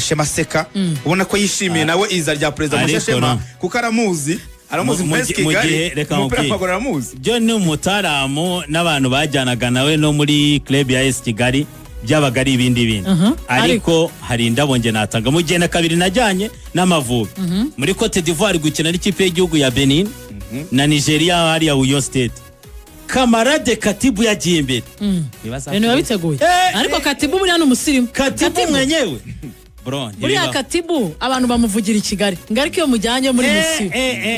Shema Seka ubona ko yishimiye nawe iza rya president Mugisha Shema kuko aramuzi mwese Kigali umupira w'amaguru aramuzi byo ni umutaramu n'abantu bajyanaga nawe no muri club ya AS Kigali byabaga ari ibindi bintu ariko hari indabo nge natanga mu gihe na kabiri najyanye n'Amavubi muri Cote d'Ivoire gukina n'ikipe y'igihugu ya Benin na Nigeria hari ya Uyo State Kamarade Katibu yagiye imbere bene babiteguye ariko Katibu buri hano umusirimu Katibu mwenyewe buri Katibu abantu bamuvugira i Kigali ngariko iyo mujyanye muri musi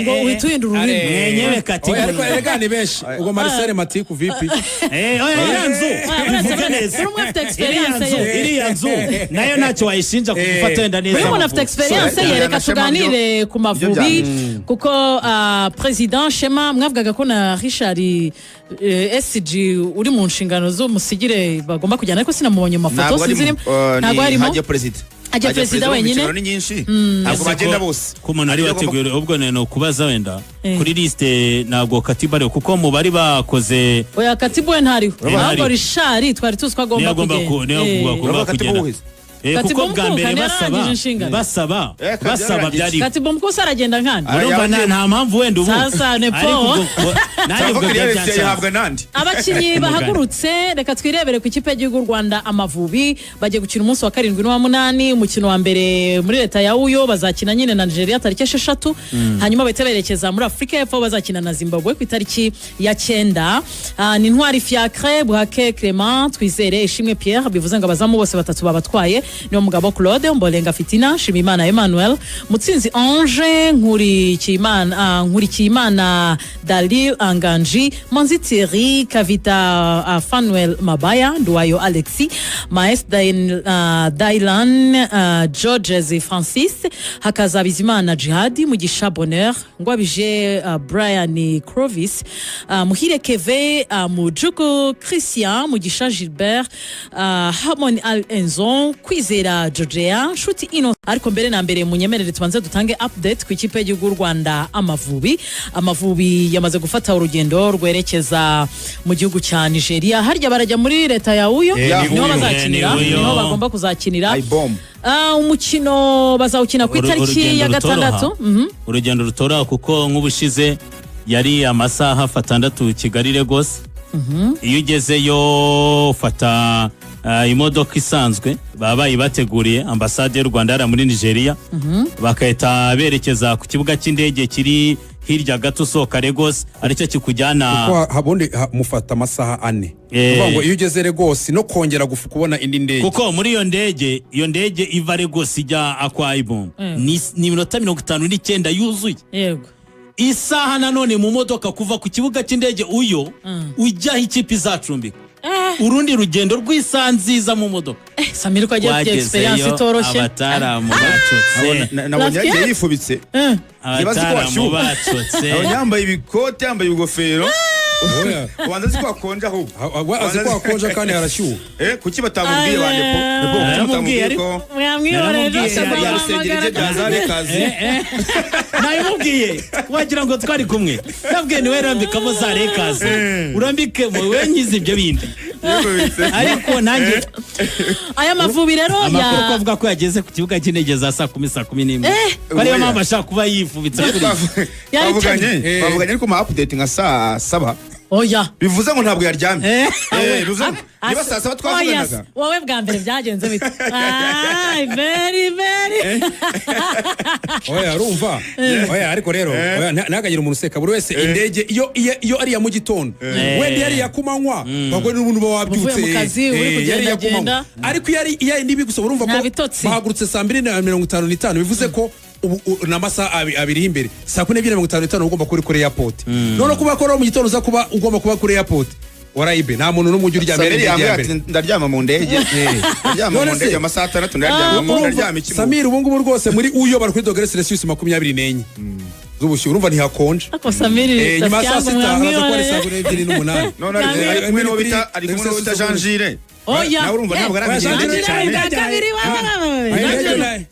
ngo uhita uhindura ururimi mwenyewe Katibu ariko erega ni benshi ubwo Marcel Matiku vipi yanzu bivuga neza urumwe afite experience iriya nzu nayo ntacyo wayishinja kugufata wenda neza urumwe afite experience yereka tuganire ku Mavubi kuko president Shema mwavugaga ko na Richard SG uri mu nshingano zo musigire bagomba kujyana ariko sinamubonye mu mafoto sinzirimo ntabwo harimo hajya president ajya president wenyine ni nyinshi ntabwo bagenda bose ku muntu ari wateguye ubwo neno kubaza wenda kuri liste ntabwo Katibu ari kuko mu bari bakoze oya Katibu we ntariho ahubwo Richard twari tuzi ko agomba kugenda kuko bwa mbere basaba byari Katibu mukose aragenda nkandi urumva nta mpamvu wenda ubu sasa nepo yahabwa nandi abakinyi bahagurutse reka twirebere ku ikipe y'igihugu Rwanda Amavubi bagiye gukina umunsi wa 7 n'uwa 8 umukino wa mbere muri leta ya Uyo bazakina nyine na Nigeria tariki 6 hanyuma bahita berekeza muri Afrika y'Epfo bazakina na Zimbabwe ku itariki ya 9 ni Ntwari Fiacre Buhake Clement Twizere Ishimwe Pierre bivuze ngo abazamu bose batatu babatwaye niyo mugabo Claude Mbolenga Fitina Shimimana Emmanuel Mutsinzi Ange Nkurikiyimana Dalil Anganji Manzi Thierry Kavita Fanuel Mabaya Nduwayo Alexis Maes Dailan Georges Francis Hakazabizimana Jihadi Mugisha Bonheur Ngwabije Brian Crovis Muhire Keve Mujuko Christian Mugisha Gilbert Harmony Al Enzon Kwizera Georgia Shuti Ino ariko mbere na mbere munyemerere tubanze dutange update ku ikipe y'igihugu Rwanda Amavubi yamaze gufata urugendo rwerekeza mu gihugu cya Nigeria harya barajya muri leta ya Uyo niho bazakinira niho bagomba kuzakinira umukino bazawukina ku itariki ya 6 urugendo rutora kuko nk'ubushize yari amasaha 6 Kigali Lagos iyo ugezeyo fata imodoka isanzwe babaye bateguriye ambasade y'u Rwanda ara muri Nigeria bakahita berekeza ku kibuga cy'indege kiri hirya gato soka Lagos aricyo kikujyana kuko habundi mufata amasaha 4 kuvuga ngo iyo ugeze Lagos no kongera kubona indi ndege kuko muri iyo ndege iva Lagos ijya Akwa Ibom ni minota 59 yuzuye yego isaha nanone mu modoka kuva ku kibuga cy'indege Uyo ujya ikipe izacumbika urundi rugendo rw'isanziza mu modoka Samir ko agiye experience itoroshye abataramu bacotse nabonye yagiye yifubitse abataramu bacotse yambaye ibikote yambaye ibigofero Wanda ziko konja ho aziko akonja kandi harashyuha kuki batamubwiye bande po batamubwiye ariko yarusengereje byazare kazi nayimubwiye wagira ngo twari kumwe nabwiye niwe rambikamo zare kazi urambike wowe nyize ibyo bindi ariko nanjye aya Mavubi rero amakuru ko avuga ko yageze ku kibuga cy'indege za 10:11 bariyo mama ashaka kuba yifubitse kuri bavuganye ariko ma update nka saa 7 oya bivuze ngo ntabwo yaryamye bivuze niba saa 7 twavuganaga wowe bwa mbere byagenze bite very oya urumva oya ariko rero nagagira umuntu useka buri wese indege iyo ari ya mu gitondo wenda yari yakumanywa bagwe n'ubuntu bawabyutse yari yakumanywa ariko yari ndibi gusa urumva ko bahagurutse saa 2:55 bivuze ko namasa abiri imbere saa 2:55 ugomba kuri kuri airport none kuba ko mu gitondo uza kuba ugomba kuba kuri airport warayibe nta muntu n'umujyi uryamye ndaryama mu ndege ndaryama mu ndege amasaha 6 ndaryama iki Samir ubu ngubu rwose muri Uyo bari kuri dogere Celsius 24 z'ubushyuhe urumva ntihakonje ako Samir nyuma saa 6 haraza ko ari saa 2:08 none ari kumwe no bita Jean Gire oya nawe urumva ntabwo arangije cyane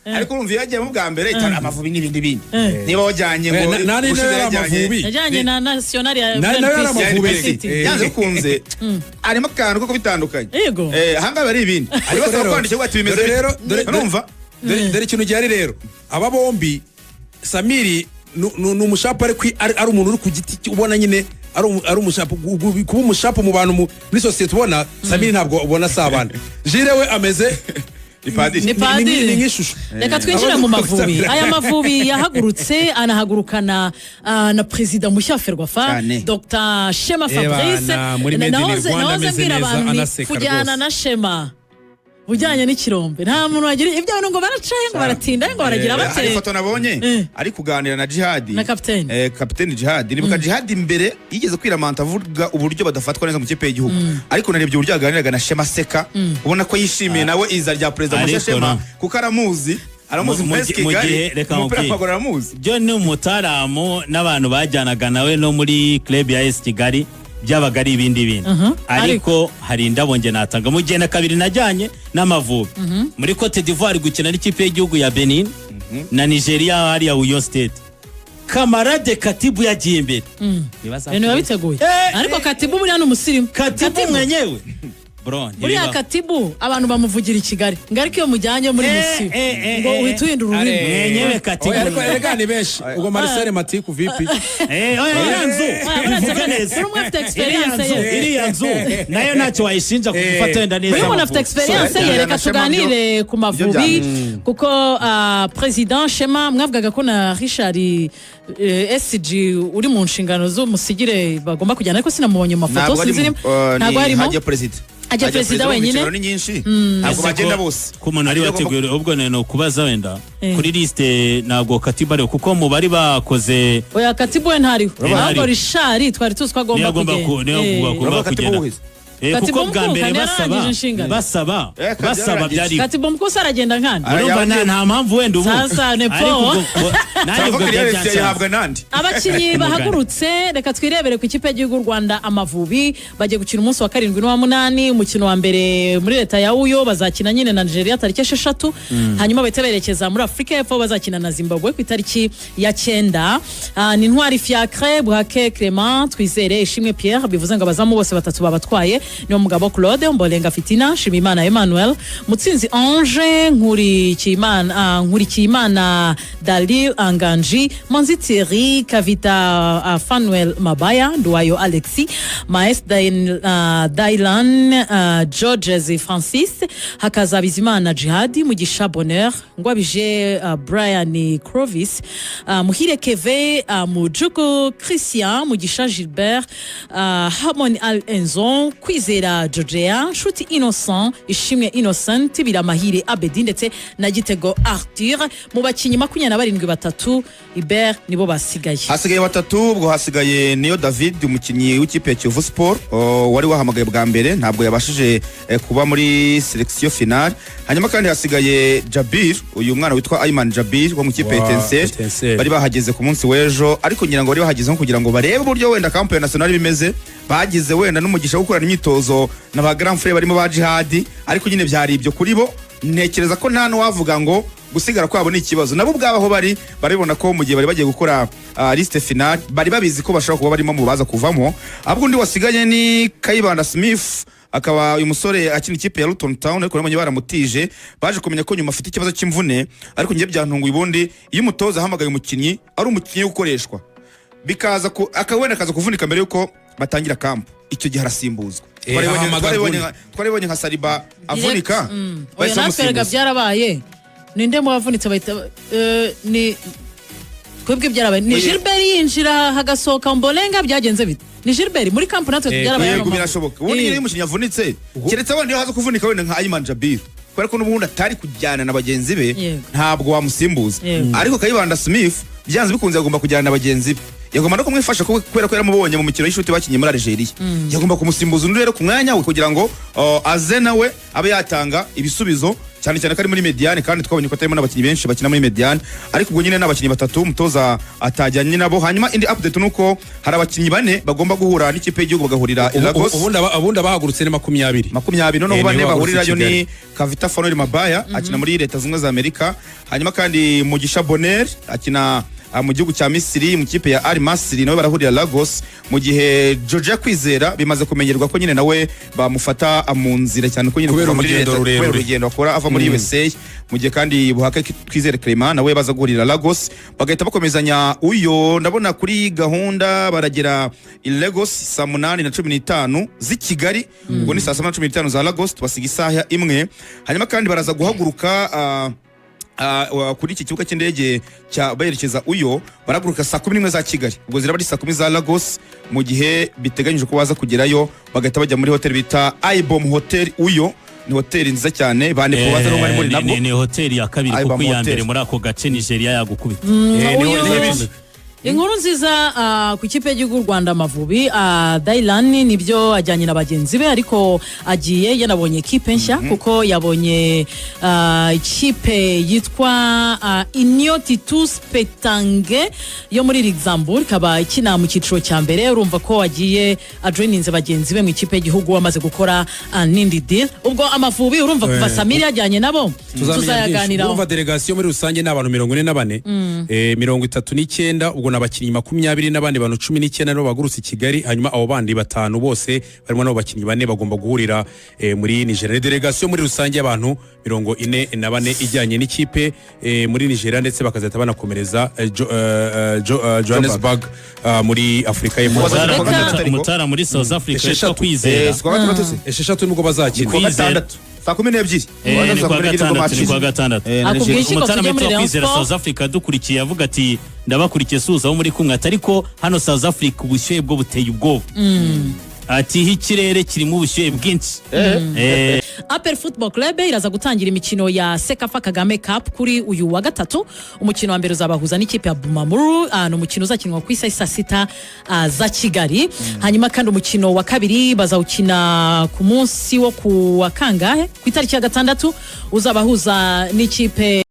ariko urumva yagiye mu bwa mbere itana Amavubi n'ibindi bindi niba wajyanye ngo nani Amavubi yajyanye na national ya Amavubi yanze kunze arimo kantu ko bitandukanye yego hanga bari ibindi ariko kwandika ngo ati bimeze rero urumva dore ikintu gihari rero aba bombi Samiri ni umushapu ari umuntu uri ku giti ubona nyine ari umushapu kuba umushapu mu bantu muri sosiyete ubona Samiri ntabwo ubona asabana Jire we ameze ni padiri nk'ishusho. Reka twinjire mu Mavubi. Aya Mavubi yahagurutse anahagurukana na Perezida mushya wa Ferwafa Dr Shema Fabrice nahoze mbwira abantu kujyana na Shema ujyanye n'ikirombe nta muntu wagira ibyo abantu ngo baracaye ngo baratinda ngo baragira bate. Ari foto nabonye ari kuganira na Jihad na kapiteni kapiteni Jihad nibuka Jihad imbere yigeze kwiramanta avuga uburyo badafatwa neza mu kipe y'igihugu ariko narebye uburyo aganiraga na Shema Seka ubona ko yishimiye nawe iza rya Perezida mushya Shema kuko aramuzi Mpeski Kigali umupira w'amaguru aramuzi byo ni umutaramu n'abantu bajyanaga nawe no muri club ya AS Kigali byabaga ari ibindi bintu ariko hari indabo nge natanga mu gihe na kabiri najyanye n'Amavubi muri Cote d'Ivoire gukina n'ikipe y'igihugu ya Benin na Nigeria hari ya Uyo State Kamarade Katibu yagiye imbere bene babiteguye ariko Katibu buriya n'umusirimu Katibu mwenyewe buriya Katibu abantu bamuvugira i Kigali ngariko iyo mujyanye muri misi ngo uhita uhindura ururimi mwenyewe Katibu ariko erega ni benshi ubwo Marcel Matiku vipi yanzu bivuga neza urumwe afite experience iriya nzu nayo ntacyo wayishinja kugufata wenda neza urumwe afite experience reka tuganire ku Mavubi kuko President Shema mwavugaga ko na Richard SG uri mu nshingano zo musigire bagomba kujyana ariko sinamubonye mu mafoto sinzirimo ntabwo harimo ajya Perezida wenyine ni nyinshi ntabwo bagenda bose ku muntu ari wateguye ubwo neno kubaza wenda kuri liste ntabwo Katibu ari kuko mu bari bakoze oya Katibu we ntariho ahubwo Richard twari tuzi ko agomba kugenda kuko bwa mbere basaba byari Katibu mukose aragenda nkandi urumva nta mpamvu wenda ubu sasa nepo yahabwa nandi abakinyi bahagurutse reka twirebere ku ikipe y'igihugu Rwanda Amavubi bagiye gukina umunsi wa 7 n'uwa 8 umukino wa mbere muri leta ya Uyo bazakina nyine na Nigeria tariki 6 hanyuma bahita berekeza muri Afrika y'Epfo bazakina na Zimbabwe ku itariki ya 9 ni Ntwari Fiacre Buhake Clement Twizere Ishimwe Pierre bivuze ngo abazamu bose batatu babatwaye ni umugabo Claude Mbolenga Fitina Shimimana Emmanuel Mutsinzi Ange Nkurikiyimana Dalil Anganji Manzi Thierry Kavita Fanuel Mabaya Nduwayo Alexis Maes Dailan Georges Francis hakaza Bizimana Jihad Mugisha Bonheur Ngwabije Brian Crovis Muhire Keve Mujuko Christian Mugisha Gilbert Harmon Al Enzon Kwizera Georgia Nshuti Innocent Ishimwe Innocent Biramahire Abedi ndetse na Gitego Arthur mu bakinyi 27 batatu Iber nibo hasigaye batatu ubwo hasigaye Niyo David umukinyi w'ikipe ya Kiyovu Sport wari wahamagaye bwa mbere ntabwo yabashije kuba muri selection finale hanyuma kandi hasigaye Jabir uyu mwana witwa Ayman Jabir wo mu kipe ya Etincelle bari bahageze ku munsi w'ejo ariko ngira ngo bari bahageze kugira ngo barebe uburyo wenda camp national bimeze bagize wenda n'umugisha wo gukorana imyitozo na ba grand frère barimo ba Jihad ariko nyine byari ibyo kuri bo ntekereza ko nta wavuga ngo gusigara kwabo ni ikibazo nabo ubwabaho baribona ko mu gihe bari bagiye gukora liste finale bari babizi ko bashaka kuba barimo mu baza kuvamo ahubwo undi wasigaye ni Kayibanda Smith akaba uyu musore akina ikipe ya Luton Town ariko namenye baramutije baje kumenya ko nyuma afite ikibazo cy'imvune ariko ngiye byantunguye ubundi iyo umutoza ahamagaye umukinyi ari umukinyi ukoreshwa bikaza ko akawenda kaza kuvunika mbere yuko batangira camp icyo gihe arasimbuzwa twaribonye nka Saliba avunika bahise bamusimbuza byarabaye ninde mu bavunitse bahita ni kwebwe byarabaye ni Gilbert yinjira hagasohoka Mbolenga byagenze bite ni Gilbert muri camp natwe byarabaye yego birashoboka ubundi iyo umukinnyi avunitse keretse wandi haza kuvunika wenda nka Ayman Jabir kubera ko n'ubundi atari kujyana na bagenzi be ntabwo wamusimbuza ariko Kayibanda Smith byanze bikunze agomba kujyana na bagenzi be yagomba no kumwifasha kubera ko yaramubonye mu mikino y'ishuti bakinye muri Algeria yagomba kumusimbuza undi rero ku mwanya we kugira ngo aze nawe abe yatanga ibisubizo cyane cyane kari muri Mediane kandi twabonye ko atarimo n'abakinyi benshi bakina muri Mediane ariko ubwo nyine n'abakinyi batatu umutoza atajyanye nabo hanyuma indi update nuko hari abakinyi 4 bagomba guhura n'ikipe y'igihugu bagahurira i Lagos ubundi abahagurutse ni 20 none bane bahurirayo ni Kavita Fanuel Mabaya akina muri Leta Zunze za Amerika hanyuma kandi Mugisha Bonheur akina mu gihugu cya Misiri mu kipe ya Al Masry nawe barahurira Lagos mu gihe Georgia Kwizera bimaze kumenyerwa ko nyine nawe bamufata mu nzira cyane ko nyine kubera kuva muri urugendo akora ava muri USA mu gihe kandi Buhake Twizere Clement nawe baza guhurira Lagos bagahita bakomezanya uyo ndabona kuri gahunda baragera i Lagos saa 8:15 z'i Kigali ubwo ni saa 7:15 za Lagos tubasiga isaha imwe hanyuma kandi baraza guhaguruka kuri iki kibuga cy'indege cya bayerekeza uyo baraguruka saa 11 za Kigali ubwo ziraba ari saa 10 za Lagos mu gihe biteganyije ko baza kugerayo bagahita bajya muri hotel bita Ibom Hotel uyo ni hoteli nziza cyane bane baza no bari muri nabwo ni hoteli ya kabiri kuko iya mbere muri ako gace Nigeria yagukubita inkuru nziza ku ikipe y'igihugu Rwanda Amavubi Dylan nibyo ajyanye na bagenzi be ariko agiye yanabonye ekipe nshya kuko yabonye ikipe yitwa Iniotitus Petange yo muri Luxembourg kaba ikina mu cyiciro cya mbere urumva ko agiye ajoininze bagenzi be mu ikipe y'igihugu wamaze gukora nindi deal ubwo Amavubi urumva kuva Samiri yajyanye nabo tuzayaganira urumva delegation muri rusange n'abantu 44 39 ubwo nabakinnyi 20 n'abandi bantu 19 nabo bagurutse Kigali hanyuma abo bandi batanu bose barimo nabo bakinnyi bane bagomba guhurira muri Nigeria delegation muri rusange y'abantu 44 ijyanye n'ikipe muri Nigeria ndetse bakazata banakomereza Johannesburg muri Afrika y'Epfo umutara muri South Africa yitwa Kwizera esheshatu nubwo bazakina saa 12 ni kwa gatandatu umutara metwa Kwizera South Africa dukurikiye avuga ati ndabakurikiye suza wo muri kumwe ariko hano South Africa ubushyuhe bwo buteye ubwoba ati ikirere kirimo ubushyuhe bwinshi Upper Football Club iraza gutangira imikino ya Sekafa Kagame Cup kuri uyu wa gatatu umukino wa mbere uzabahuza n'ikipe ya Bumamuru no mukino uzakinwa ku isa 6 za Kigali hanyuma kandi umukino wa kabiri bazawukina ku munsi wo ku wa kangahe ku itariki ya 6 uzabahuza n'ikipe